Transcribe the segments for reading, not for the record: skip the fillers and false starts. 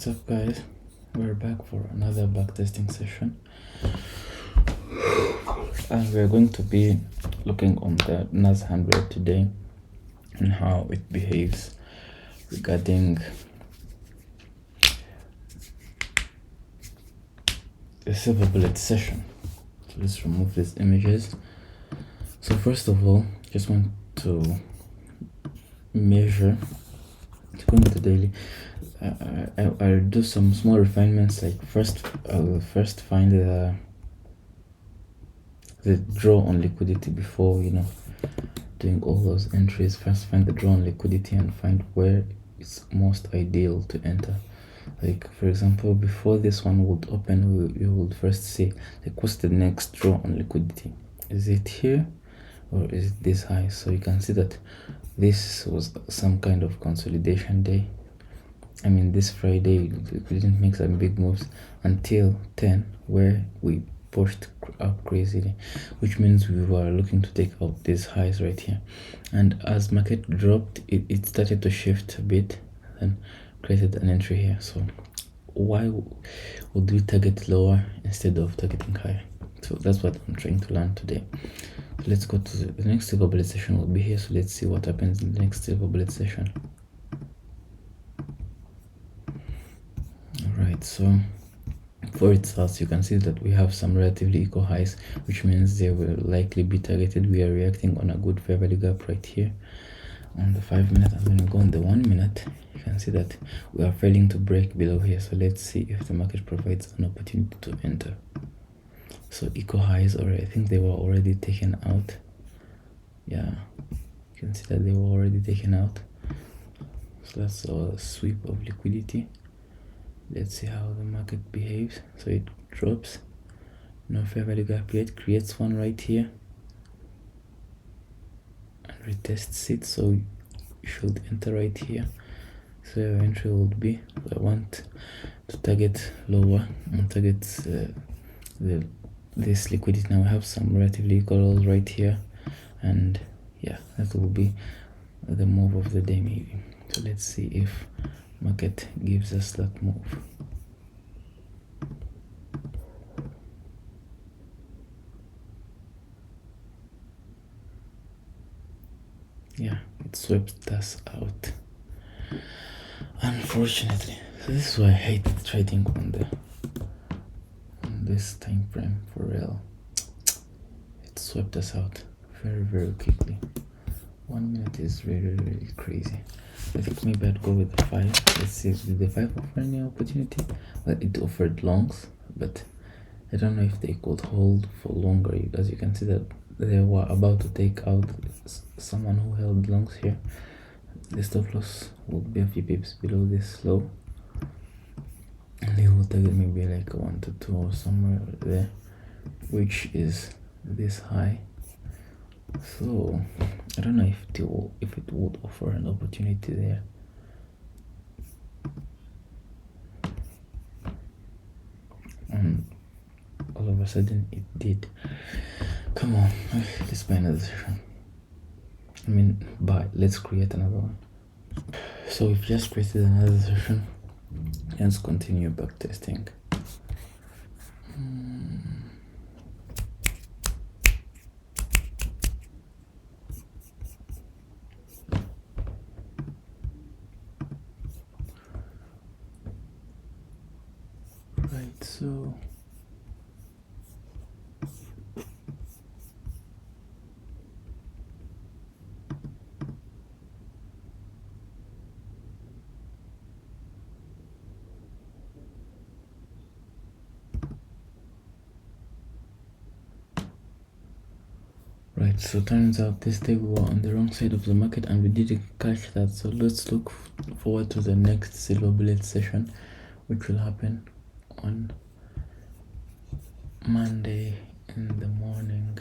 What's up, guys? We're back for another backtesting session, and we're going to be looking on the NAS 100 today and how it behaves regarding the silver bullet session. So let's remove these images. So first of all, just want to measure. It's going to daily. I'll do some small refinements. Like I'll first find the draw on liquidity before doing all those entries. First find the draw on liquidity and find where it's most ideal to enter. Like for example, before this one would open, we would first see like what's the next draw on liquidity. Is it here or is it this high? So you can see that this was some kind of consolidation day. I mean, this Friday we didn't make some big moves until 10, where we pushed up crazily, which means we were looking to take out these highs right here. And as market dropped, it started to shift a bit and created an entry here. So why would we target lower instead of targeting higher? So that's what I'm trying to learn today. So let's go to the next silver bullet session will be here. So let's see what happens in the next silver bullet session. Alright, so for it starts, you can see that we have some relatively equal highs, which means they will likely be targeted. We are reacting on a good fair value gap right here on the 5 minute. I'm going to go on the 1 minute. You can see that we are failing to break below here. So let's see if the market provides an opportunity to enter. So equal highs, or I think they were already taken out. Yeah, you can see that they were already taken out. So that's a sweep of liquidity. Let's see how the market behaves. So it drops, no fair value gap yet, creates one right here and retests it. So you should enter right here. So your entry would be, I want to target lower and target this liquidity. Now I have some relatively equal right here, and yeah, that will be the move of the day maybe. So let's see if market gives us that move. Yeah, it swept us out, unfortunately. So this is why I hate trading on this time frame, for real. It swept us out very quickly. 1 minute is really crazy. I think maybe I'd go with the 5. Let's see, did the 5 offer any opportunity? Well, it offered longs, but I don't know if they could hold for longer. As you can see that they were about to take out someone who held longs here. The stop loss would be a few pips below this low, and they will target maybe like 1 to 2 or somewhere there, which is this high. So I don't know if it would offer an opportunity there. And all of a sudden it did. Come on, let's buy another session. I mean, let's create another one. So we've just created another session. Let's continue back testing. Right, so turns out this day we were on the wrong side of the market and we didn't catch that. So let's look forward to the next silver bullet session, which will happen on Monday in the morning.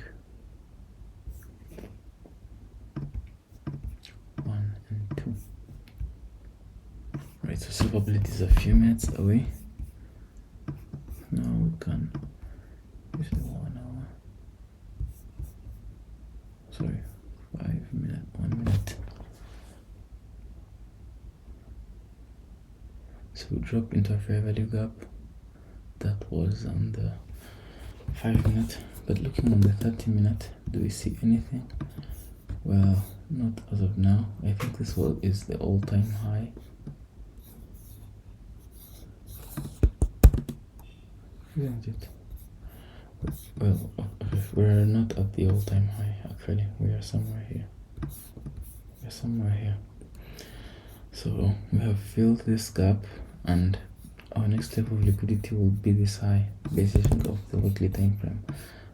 1 and 2. Right, so silver bullet is a few minutes away. Now we can use the 1 hour. Sorry, 5 minutes, 1 minute. So we drop into a fair value gap. That was on the 5 minute, but looking on the 30 minute, do we see anything? Well, not as of now. I think this is the all-time high. Isn't it? Well, we're not at the all-time high actually. We are somewhere here. So we have filled this gap, and our next level of liquidity will be this high, basis of the weekly time frame,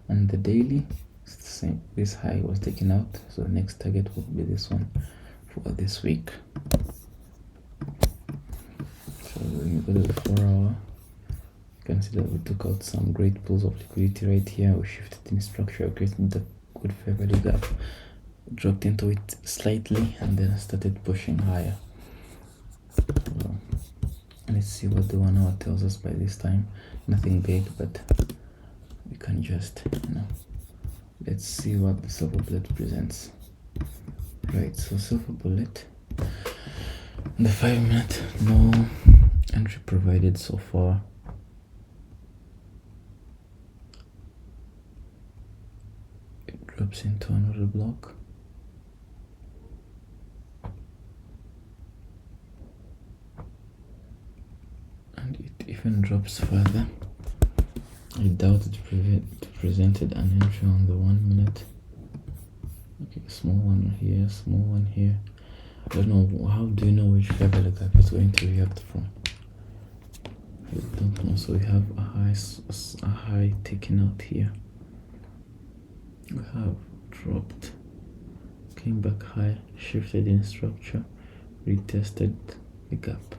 and the daily is the same. This high was taken out, so the next target will be this one for this week. So when you go to the 4 hour, you can see that we took out some great pools of liquidity right here. We shifted in structure, created the good fair value gap, dropped into it slightly, and then started pushing higher. So let's see what the 1 hour tells us by this time. Nothing big, but we can just, let's see what the silver bullet presents. Right, so silver bullet, the 5 minute, no entry provided so far. It drops into another block. And it even drops further. I doubt it presented an entry on the 1 minute. Okay, small one here, small one here. I don't know, how do you know which fair value gap is going to react from? I don't know. So we have a high taken out here. We have dropped, came back high, shifted in structure, retested the gap.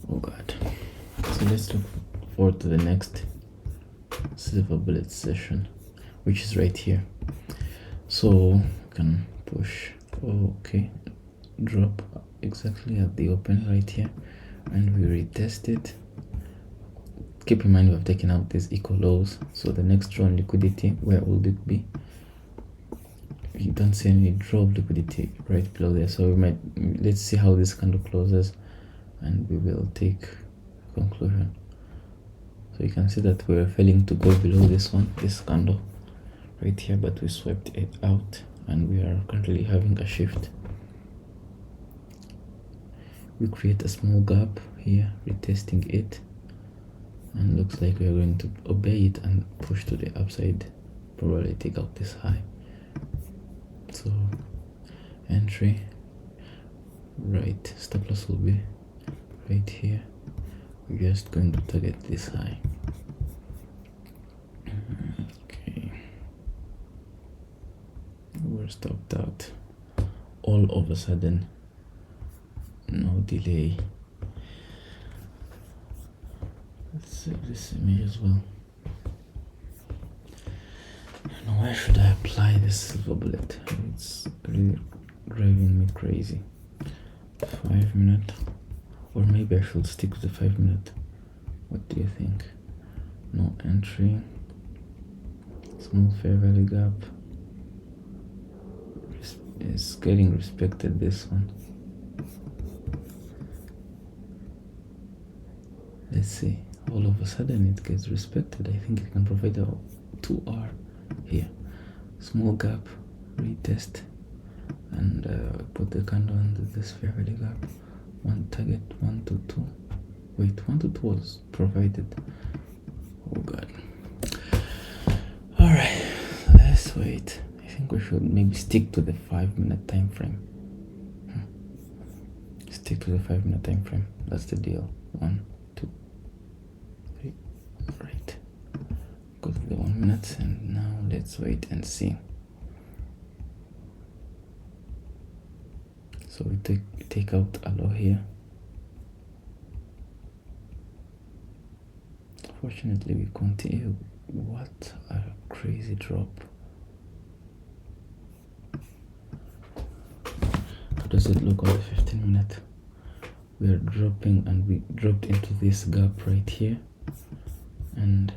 Oh god. So let's look forward to the next silver bullet session, which is right here. So we can push, okay, drop exactly at the open right here, and we retest it. Keep in mind we have taken out these equal lows, so the next drawn liquidity, where would it be? You don't see any drop liquidity right below there, so let's see how this candle closes, and we will take a conclusion. So you can see that we're failing to go below this candle right here, but we swept it out, and we are currently having a shift. We create a small gap here, retesting it, and looks like we are going to obey it and push to the upside, probably take out this high. So entry, right, stop loss will be right here. We're just going to target this high. Okay, we're stopped out all of a sudden, no delay. Let's save this image as well. I don't know, why should I apply this silver bullet? It's really driving me crazy. 5 minute, or maybe I should stick with the 5 minute. What do you think? No entry, small fair value gap. It's getting respected, this one. Let's see, all of a sudden it gets respected. I think it can provide a 2R here. Small gap, retest, and put the candle under this fair value gap. One target, 1 to 2. Wait, 1 to 2 was provided. Oh god. Alright, let's wait. I think we should maybe stick to the 5 minute time frame. Stick to the 5 minute time frame. That's the deal. 1, 2, 3. Right. Go to the 1 minute, and now let's wait and see. So we take out a low here. Fortunately, we continue. What a crazy drop. How does it look on the 15 minute? We are dropping, and we dropped into this gap right here, and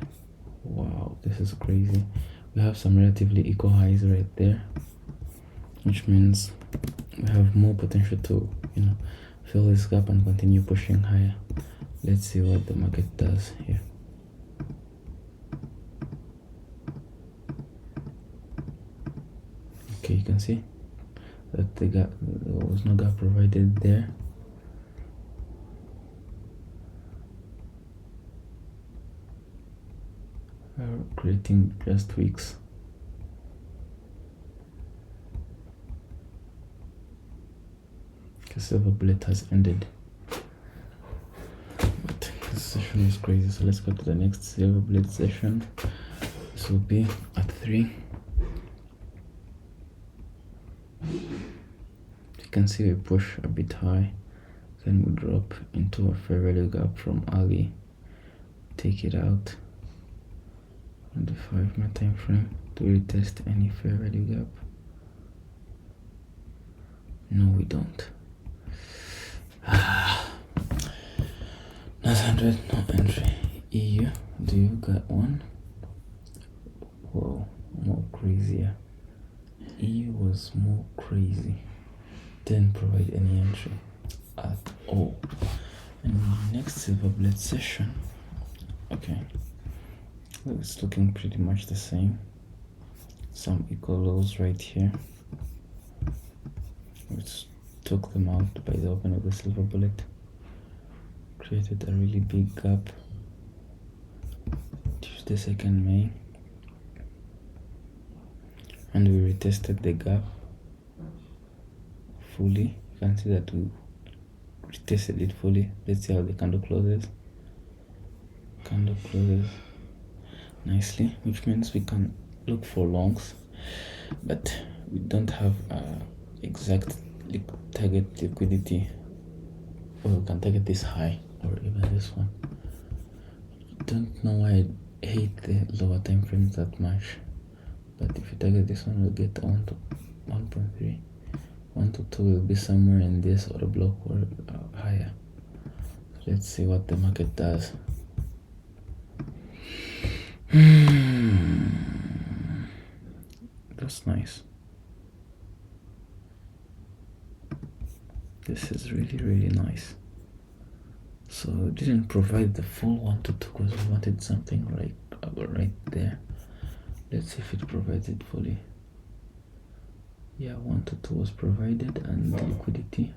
wow, this is crazy. We have some relatively equal highs right there, which means we have more potential to fill this gap and continue pushing higher. Let's see what the market does here. Okay, you can see that there was no gap provided there. We're creating just wicks. The silver bullet has ended, but this session is crazy. So let's go to the next silver bullet session. This will be at 3. You can see we push a bit high, then we drop into a fair value gap from early, take it out on the 5-minute time frame to retest any fair value gap. No, we don't. 900, no entry. EU, do you got one? Whoa, more crazier. EU was more crazy. Didn't provide any entry at all. And next silver bullet session, okay, it's looking pretty much the same. Some equal lows right here, which took them out by the open of the silver bullet, created a really big gap. Tuesday 2nd May, and we retested the gap fully. You can see that we retested it fully. Let's see how the candle closes. Candle closes nicely, which means we can look for longs, but we don't have exact target liquidity. Or we can target this high or even this one. Don't know why I hate the lower time frames that much, but if you target this one, we'll get 1 to 1.3. 1 to 2 will be somewhere in this or a block or higher. Let's see what the market does. That's nice. This is really nice. So it didn't provide the full 1 to 2 because we wanted something like right there. Let's see if it provides it fully. Yeah, 1 to 2 was provided, and the liquidity,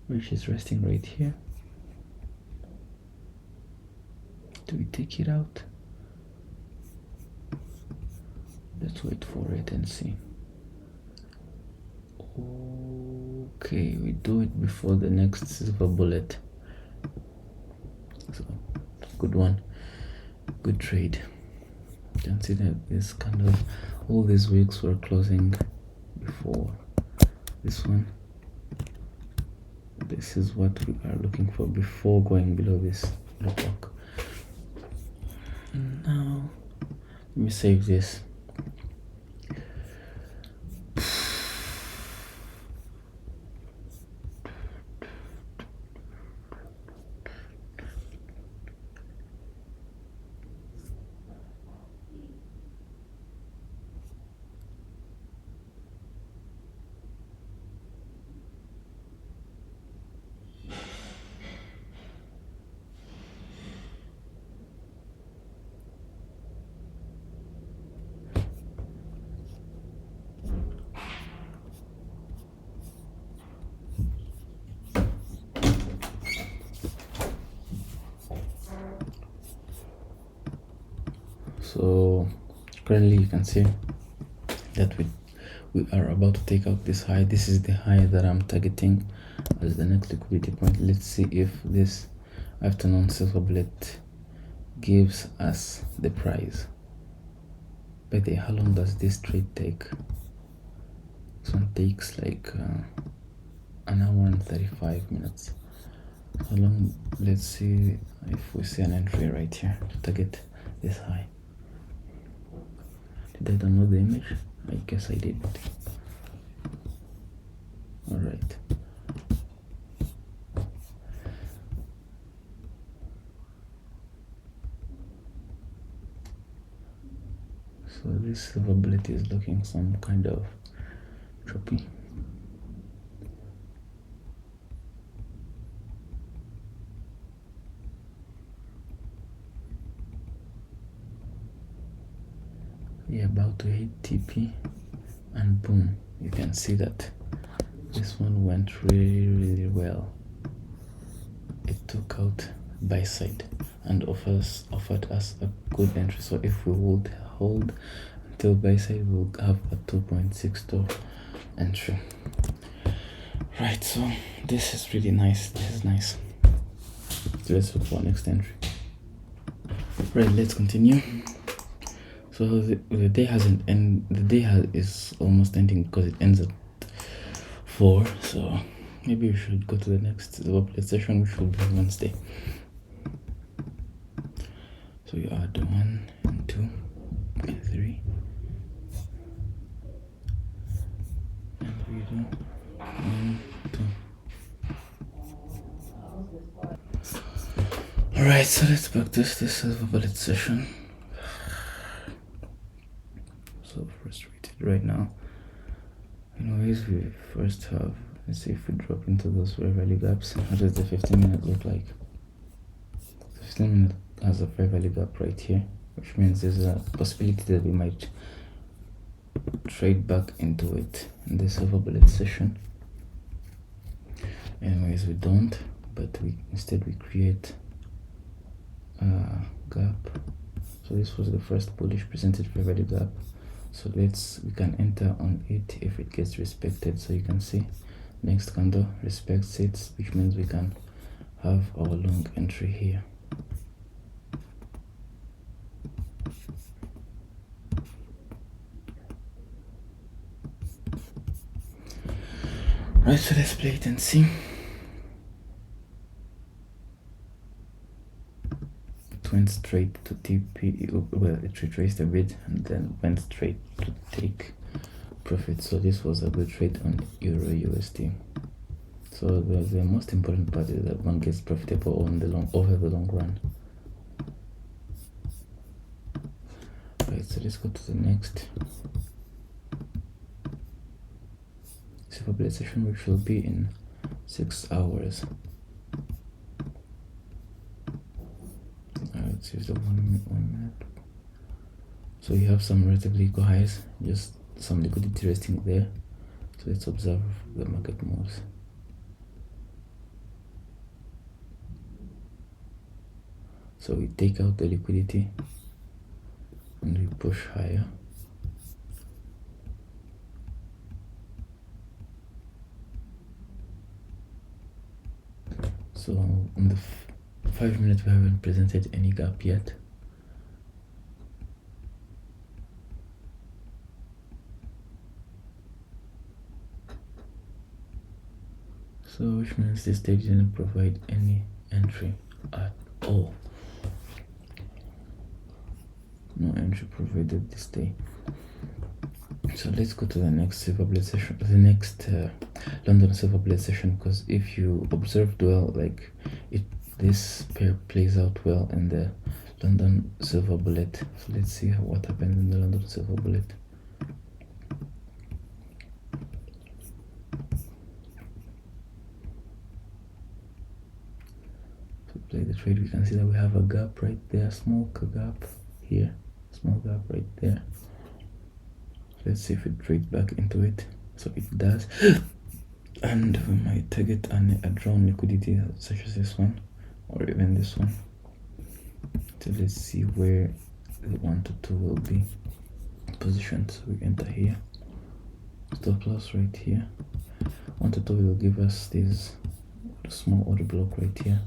which is resting right here. Do we take it out? Let's wait for it and see. Okay, we do it before the next silver bullet. So, good one, good trade. You can see that this kind of, all these wicks were closing before this one. This is what we are looking for before going below this block. Now, let me save this. So currently you can see that we are about to take out this high. This is the high that I'm targeting as the next liquidity point. Let's see if this afternoon silver bullet gives us the price. But how long does this trade take? This one takes like an hour and 35 minutes. How long? Let's see if we see an entry right here to target this high. Did I download the image? I guess I did. Alright. So this silver bullet is looking some kind of choppy. about to hit TP, and boom, you can see that this one went really well. It took out buy side and offered us a good entry. So if we would hold until buy side, we'll have a 2.62 entry. Right, so this is really nice. This is nice. So let's look for next entry. Right, let's continue. So the day hasn't end. The day is almost ending because it ends at 4. So maybe we should go to the next update session, which will be Wednesday. So you add 1 and 2 and 3 and we do 1, 2. Alright, so let's practice this self-valid session. So frustrated right now. Anyways, we first have, let's see if we drop into those fair value gaps. How does the 15-minute look like? The 15-minute has a fair value gap right here, which means there's a possibility that we might trade back into it in this self-valid session. Anyways, we don't, but instead we create a gap. So this was the first bullish presented fair value gap. So we can enter on it if it gets respected. So you can see next candle respects it, which means we can have our long entry here. Right, so let's play it and see. It went straight to TP, well, it retraced a bit and then went straight to take profit. So this was a good trade on Euro USD. So the most important part is that one gets profitable on over the long run. Right, so let's go to the next self-valid session, which will be in 6 hours. Let's use the 1 minute. So you have some relatively equal highs, just some liquidity resting there. So let's observe the market moves. So we take out the liquidity and we push higher. So on the 5 minutes we haven't presented any gap yet. So which means this day didn't provide any entry at all. No entry provided this day. So let's go to the next self-valid session, the next London self-valid session, because if you observed well, like this pair plays out well in the London silver bullet. So let's see what happened in the London silver bullet. To play the trade, we can see that we have a gap right there, small gap here, small gap right there. Let's see if it trades back into it. So it does. And we might target a drawn liquidity such as this one or even this one. So let's see where the 1 to 2 will be positioned. So we enter here, stop loss right here. 1 to 2 will give us this small order block right here.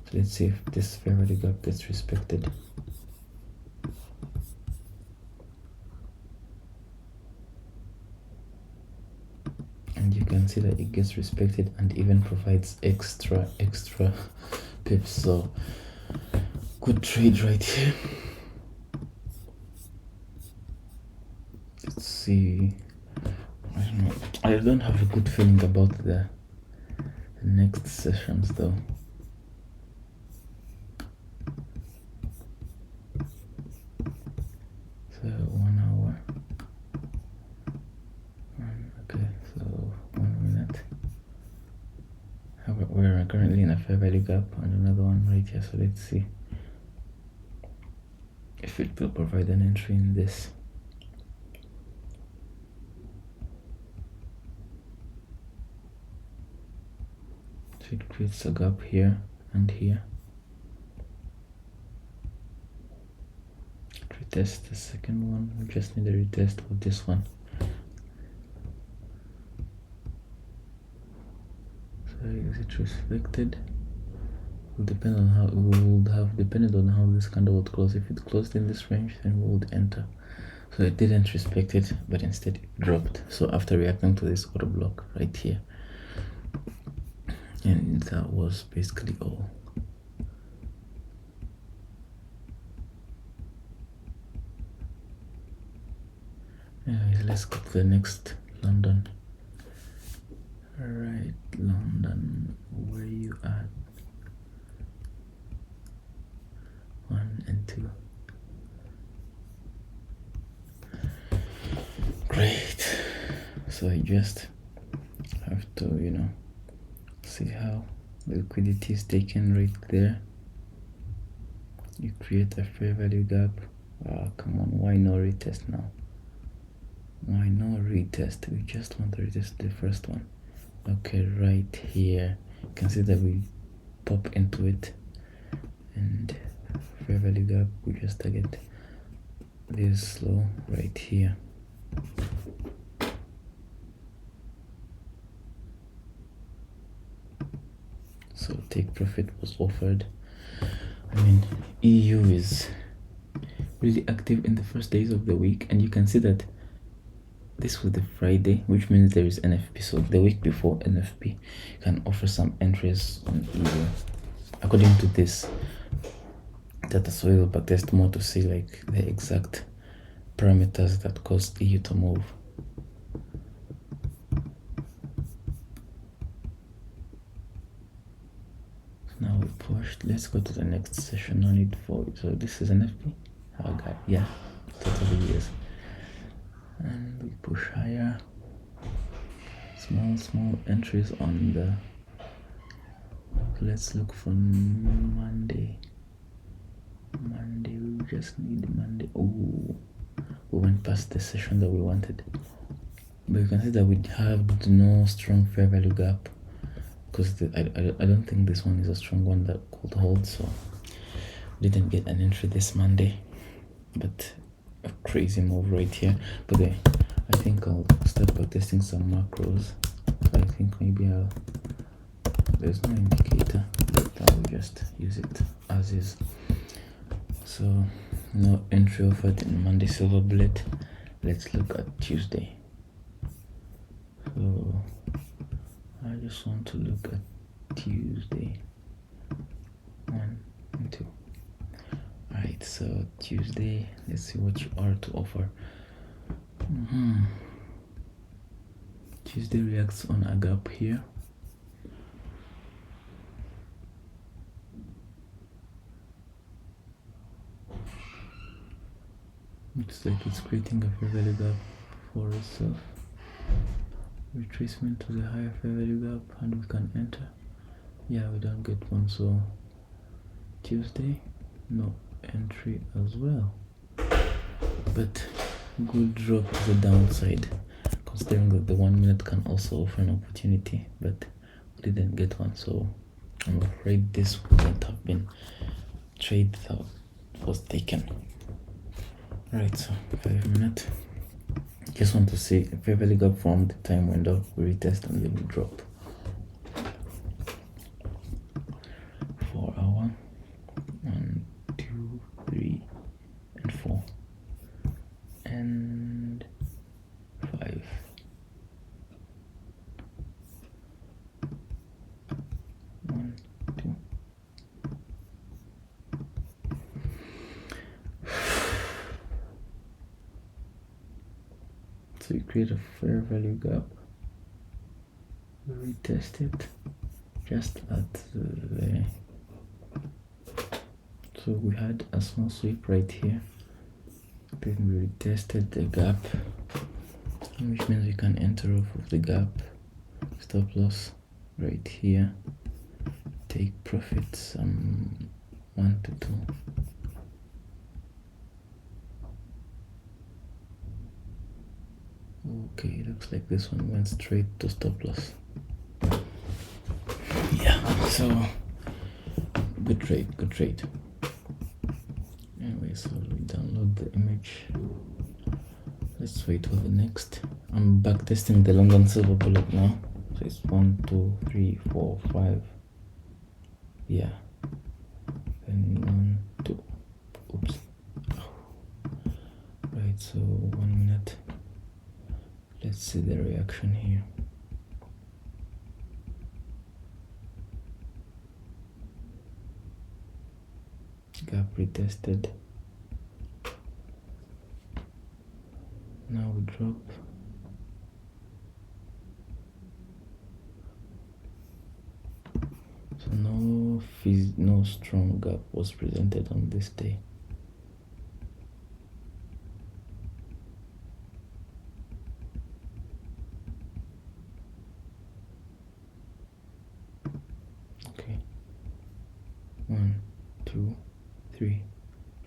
So let's see if this fair value gap gets respected. And you can see that it gets respected and even provides extra pips. So good trade right here. Let's see. I don't know. I don't have a good feeling about the next sessions though. So 1 hour. Okay, so 1 minute. We're currently in a fair value gap and another one right here. So let's see if it will provide an entry in this. So it creates a gap here and here. Retest the second one. We just need a retest of this one. So is it reflected? Will depend on how we would have depended on how this candle would close. If it closed in this range, then we would enter. So it didn't respect it, but instead it dropped. So after reacting to this order block right here, and that was basically all. Anyways, let's go to the next London. Alright, London, where you at? 1 and 2. Great. So I just have to, see how the liquidity is taken right there. You create a fair value gap. Come on, why no retest now? Why no retest? We just want to retest the first one. Okay, right here. You can see that we pop into it and fair value gap, we just target this low right here. So take profit was offered. I mean, EU is really active in the first days of the week, and you can see that this was the Friday, which means there is NFP. So the week before NFP, you can offer some entries on EU according to this data. So we'll backtest more to see like the exact parameters that cause EU to move. Now we pushed. Let's go to the next session. No need for it. So this is NFP. Oh god, yeah, totally yes. And we push higher. Small entries on the. Let's look for Monday. We just need Monday. Oh, we went past the session that we wanted, but you can see that we have no strong fair value gap, because I don't think this one is a strong one that could hold, so we didn't get an entry this Monday. But a crazy move right here. But I think I'll start backtesting some macros. So I think maybe there's no indicator, but I'll just use it as is. So no entry offered in Monday silver bullet. Let's look at Tuesday. So I just want to look at Tuesday. 1 and 2. Alright, so Tuesday, let's see what you are to offer. Tuesday reacts on a gap here. Looks like it's creating a fair value gap for itself. Retracement to the higher fair value gap, and we can enter. Yeah, we don't get one, so Tuesday, no entry as well. But good drop to the downside, considering that the 1 minute can also offer an opportunity, but we didn't get one, so I'm afraid this wouldn't have been trade that was taken. Right, so 5 minutes. Just want to see if fair value gap from the time window, we retest and then we drop. 4 hour, 1, 2, 3, and 4, and 5. One, two. So you create a fair value gap, retest it just at the. So we had a small sweep right here, then we retested the gap, which means we can enter off of the gap. Stop loss right here, take profits 1 to 2. Okay, looks like this one went straight to stop loss. Yeah, So good trade. Anyway, so we download the image. Let's wait for the next. I'm back testing the London silver bullet now. So it's 1, 2, 3, 4, 5. Yeah. And 1, 2. Oops. Right, so 1 minute. Let's see the reaction here. Gap retested. Now we drop. So no strong gap was presented on this day. Okay. 1, 2, 3,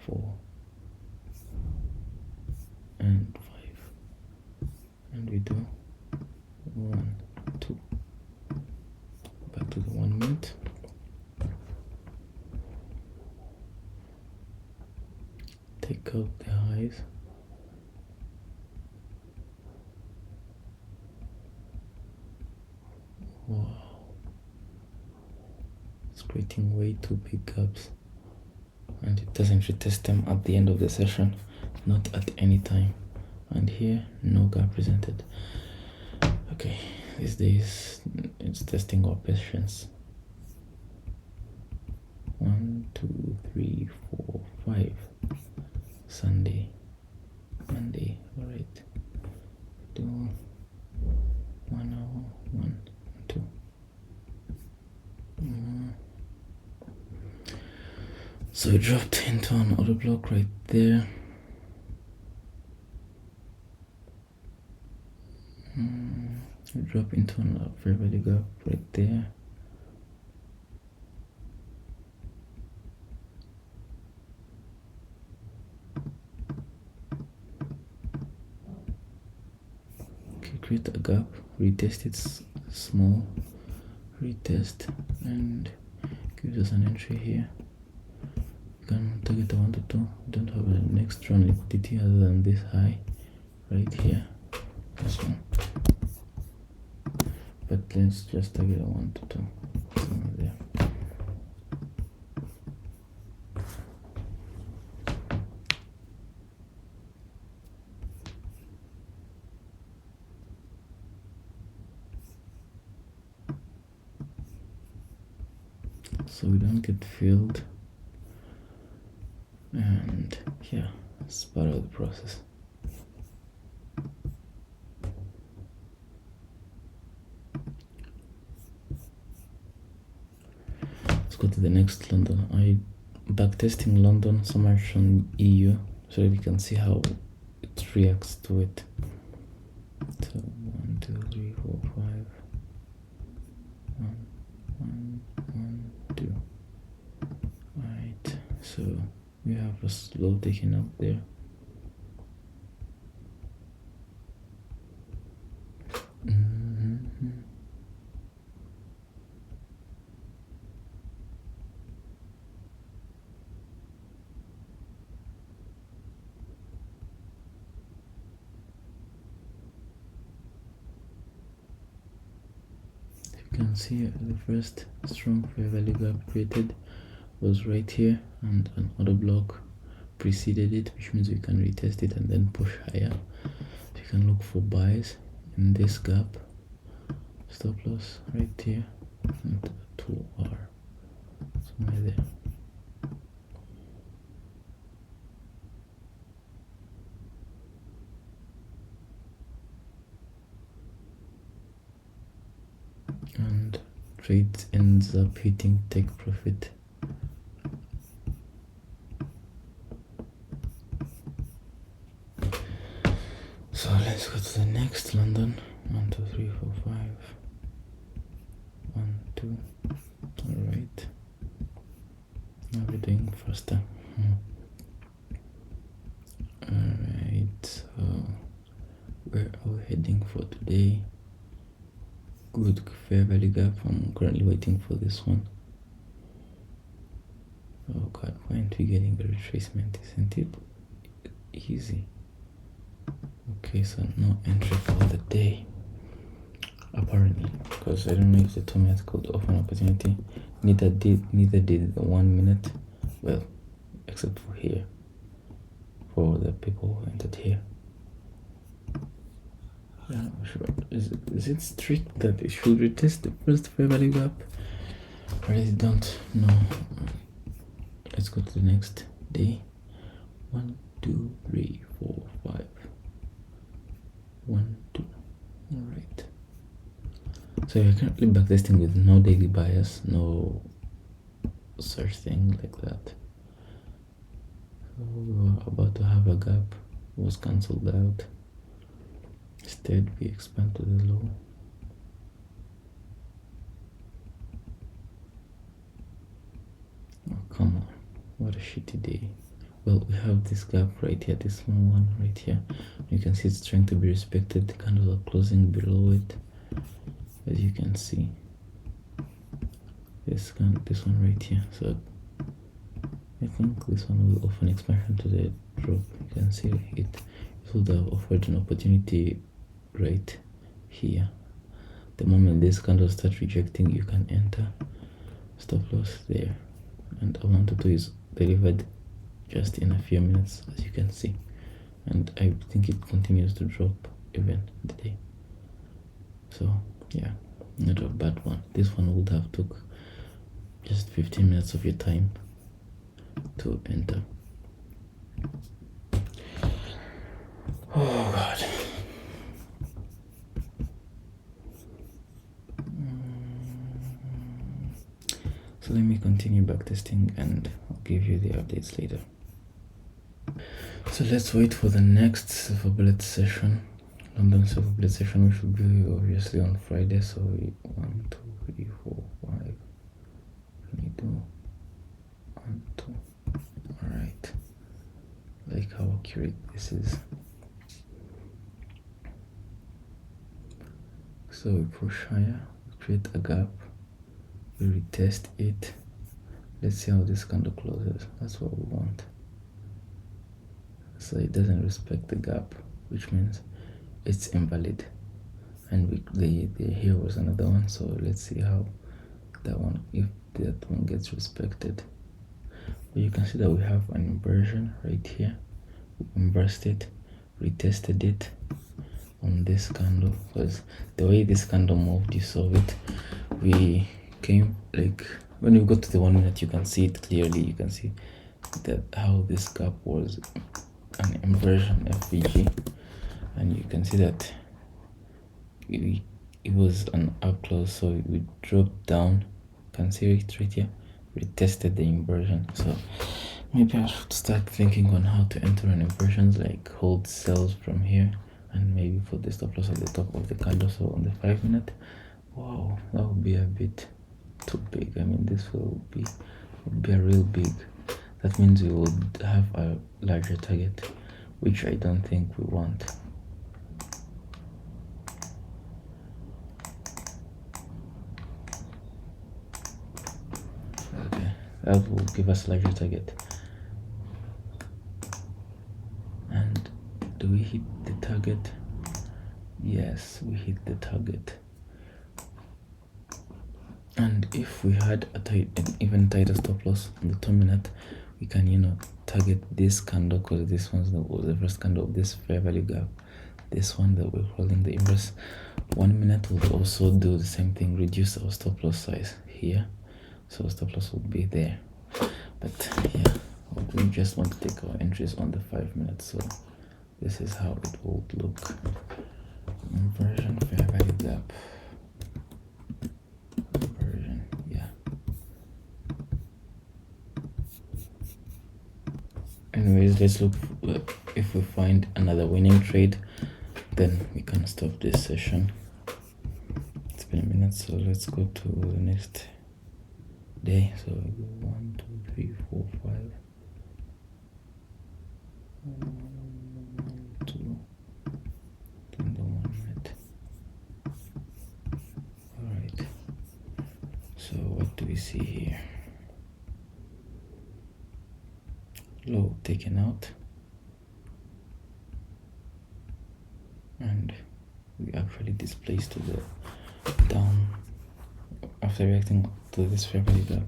4, and 5. And we do 1, 2. Back to the 1 minute. Take out the highs. Wow. It's creating way too big gaps. And it doesn't retest them at the end of the session, not at any time. And here, no gap presented. Okay, these days it's testing our patience. 1, 2, 3, 4, 5. Sunday, Monday. All right. Do 1 hour, 1, 2. So it dropped into an auto block right there. It dropped into a fair value gap right there. Okay, create a gap, retest it small, retest, and gives us an entry here. You can target a 1 to 2. Don't have a next run liquidity other than this high right here. This one. But let's just target a 1 to 2. Somewhere there. So we don't get filled. And yeah, it's part of the process. Let's go to the next London. I backtesting London, some action EU, so that we can see how it reacts to it. So 1, 2, 3, 4, 5. 1, 1, 1, 2. Right. So we have a slow taking up there. You can see the first strong fair value gap created was right here, and an auto block preceded it, which means we can retest it and then push higher. So you can look for buys in this gap. Stop loss right here and 2R somewhere there. And trade ends up hitting take profit. So let's go to the next London. 1, 2, 3, 4, 5. 1, 2. All right. Now we're doing faster. All right. So where are we heading for today? Good fair value gap. I'm currently waiting for this one. aren't we getting the retracement? Isn't it easy? Okay, so no entry for the day, apparently, because I don't know if the 2-minute could offer an opportunity. Neither did the 1 minute. Well, except for here, for the people who entered here. Yeah, sure. Is it strict that it should retest the first fair value gap? I really don't know. Let's go to the next day. 1, 2, 3, 4, 5. 1, 2. All right. So you're currently backtesting with no daily bias, no such thing like that. So we were about to have a gap, was cancelled out. Instead, we expand to the low. Oh, come on. What a shitty day. Well, we have this gap right here, this small one right here. You can see it's trying to be respected. The candles are closing below it, as you can see. This one right here. So I think this one will offer an expansion to the drop. You can see it would have offered an opportunity right here. The moment this candle starts rejecting, you can enter. Stop loss there. And all I want to do is delivered just in a few minutes, as you can see. And I think it continues to drop even today. So yeah, not a bad one. This one would have took just 15 minutes of your time to enter. Oh god. So let me continue backtesting and I'll give you the updates later. So let's wait for the next silver bullet session. London silver bullet session, which will be obviously on Friday. So 1, 2, 3, 4, 5. We do 1, 2. Alright. Like how accurate this is. So we push higher, we create a gap, we retest it. Let's see how this candle closes. That's what we want. So it doesn't respect the gap, which means it's invalid. And here was another one. So let's see how that one, if that one gets respected. But you can see that we have an inversion right here. We inversed it, retested it on this candle, because the way this candle moved, you saw it. We came, like when you go to the 1 minute, you can see it clearly. You can see that how this gap was an inversion FVG, and you can see that it was an up close, so we dropped down. You can see it right here. We tested the inversion, so maybe I should start thinking on how to enter an inversions, like hold cells from here and maybe put the stop loss at the top of the candle. So on the 5 minute, wow, that would be a bit too big. I mean, this would be a real big. That means we would have a larger target, which I don't think we want. Okay, that will give us a larger target. And do we hit the target? Yes, we hit the target. And if we had an even tighter stop loss on the 2 minute, we can, target this candle, because this was the first candle of this fair value gap. This one that we're holding the inverse. 1 minute will also do the same thing, reduce our stop loss size here. So stop loss will be there. But yeah, we just want to take our entries on the 5 minutes. So this is how it would look. Inversion, fair value gap. Inversion, yeah. Anyways, let's look if we find another winning trade, then we can stop this session. It's been a minute, so let's go to the next day. So we go 1, 2, 3, 4, 5. 1, 2, and the 1 minute. Alright. So what do we see here? low taken out, and we actually displaced to the down after reacting to this fair value gap.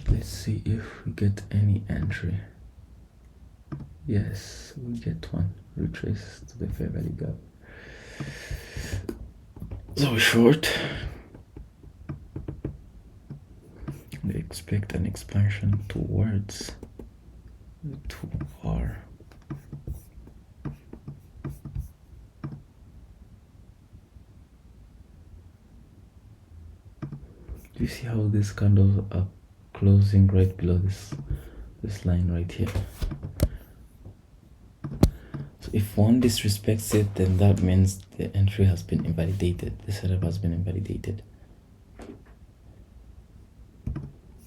Let's see if we get any entry. Yes, we get one, retrace to the fair value gap. So short, we expect an expansion towards the 2R. Do you see how these candles are closing right below this line right here? So if one disrespects it, then that means the entry has been invalidated. The setup has been invalidated.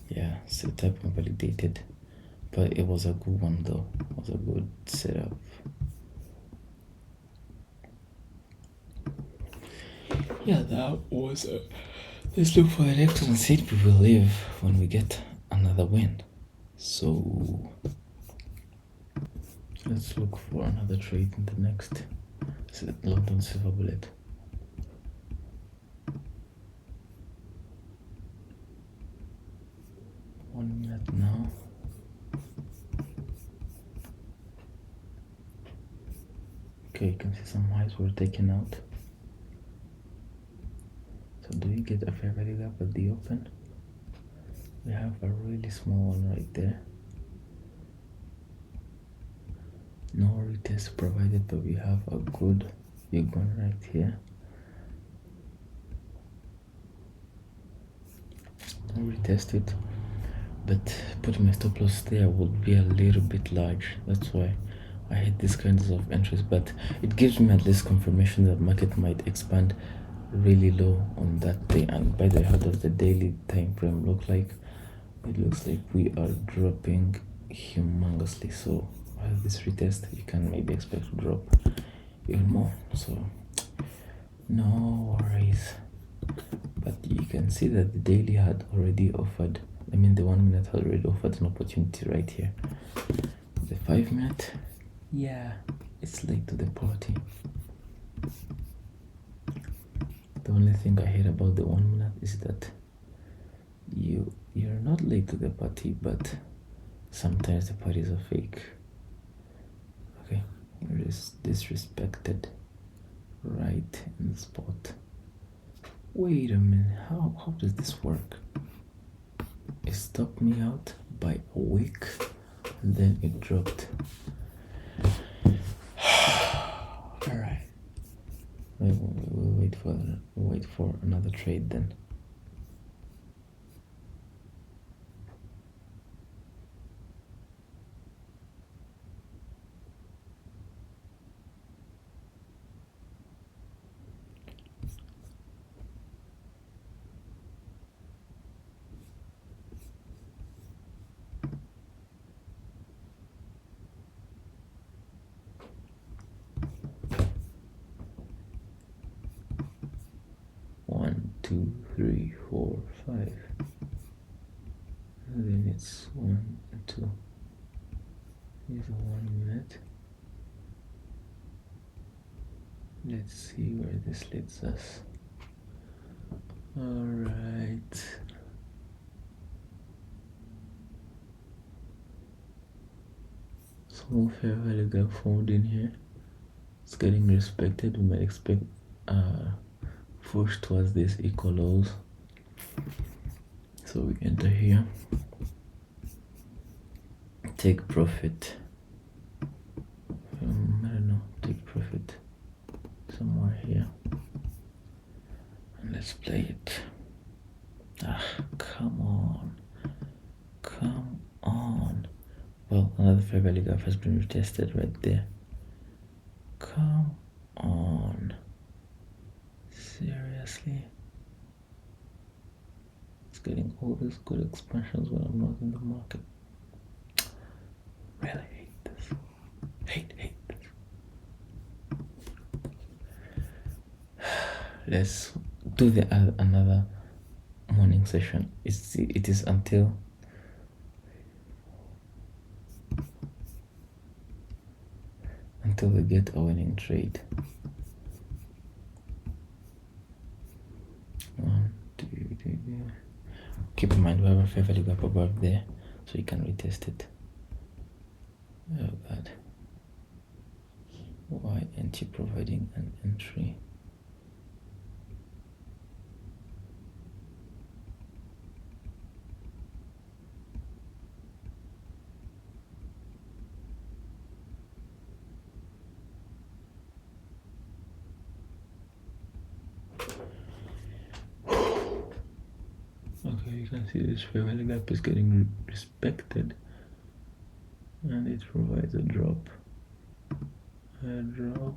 Yeah, setup invalidated. But it was a good one though. It was a good setup. Yeah, that was a... Let's look for the next one and see if we will live when we get another win. So let's look for another trade in the next London Silver Bullet. One minute now. Okay, you can see some highs were taken out. So do we get a fair value gap at the open? We have a really small one right there. No retest provided, but we have a good big one right here. I'll retest it, but putting my stop loss there would be a little bit large. That's why I hate these kinds of entries, but it gives me at least confirmation that market might expand really low on that day. And by the way, how does the daily time frame look like? It looks like we are dropping humongously. So while this retest, you can maybe expect to drop even more. So no worries. But you can see that the daily had already offered, I mean the 1 minute had already offered an opportunity right here. The 5 minute, yeah, it's late to the party. The only thing I hate about the 1 minute is that you're not late to the party, but sometimes the parties are fake. Okay, you're just disrespected right in the spot. Wait a minute, how does this work? It stopped me out by a week and then it dropped. Alright, we'll wait for another trade then. One, two, three, four, five. And then it's 1 and 2. Here's a 1 minute. Let's see where this leads us. Alright. Small fair value gap formed in here. It's getting respected. We might expect push towards these equal lows. So we enter here. Take profit. I don't know, take profit somewhere here. And let's play it. Come on. Come on. Well, another fair value gap has been retested right there. Come on. Seriously? It's getting all these good expansions when I'm not in the market. Really hate this. Hate this. Let's do the another morning session. It is until until we get a winning trade. 1, 2, 3. Keep in mind we have a fair value gap above there, so you can retest it. Oh god, why aren't you providing an entry? Okay, you can see this fair value gap is getting respected, and it provides a drop. Do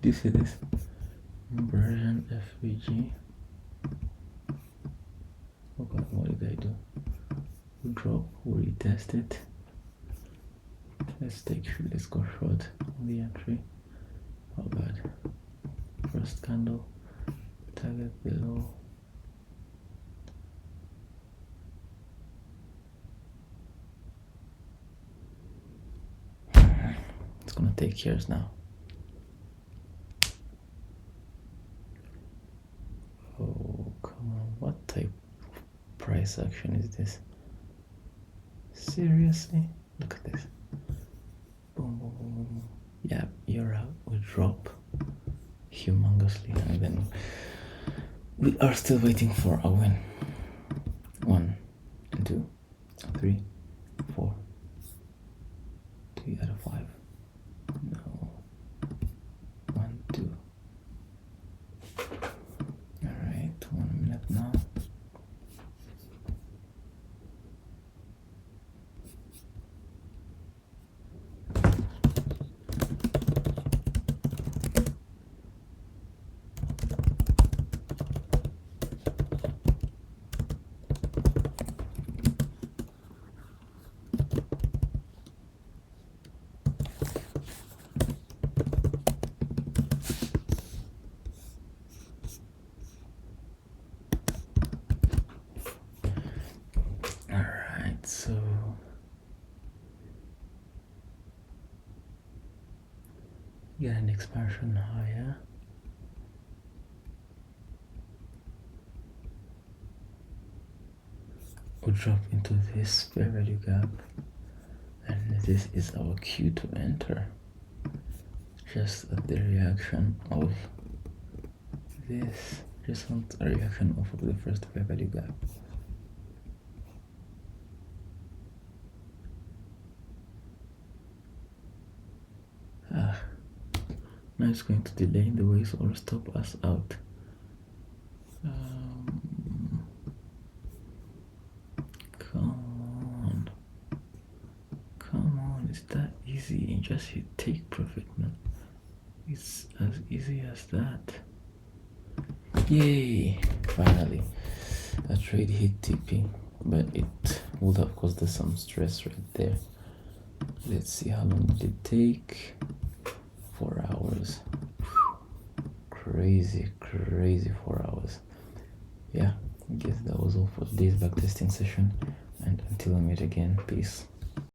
you see this? Version FVG. Oh god, what did I do? We drop, we retest it. Let's go short on the entry. Oh god. First candle, target below. It's gonna take years now. Oh, come on. What type of price action is this? Seriously? Look at this. Boom, boom, boom, boom. Yeah, you're out. We drop humongously, and then we are still waiting for a win. 1 and 2, 3, 4. 3 out of 5. No. 1, 2. Alright, 1 minute now. Alright, so get an expansion higher. We'll drop into this fair value gap, and this is our cue to enter. Just at the reaction of this, just want a reaction off of the first fair value gap. Now it's going to delay in the ways or stop us out. Come on, it's that easy. Just hit take profit, man. It's as easy as that. Yay! Finally, a trade hit TP, but it would have caused us some stress right there. Let's see, how long did it take? 4 hours. Crazy 4 hours. Yeah, I guess that was all for today's backtesting session, and until we meet again, peace.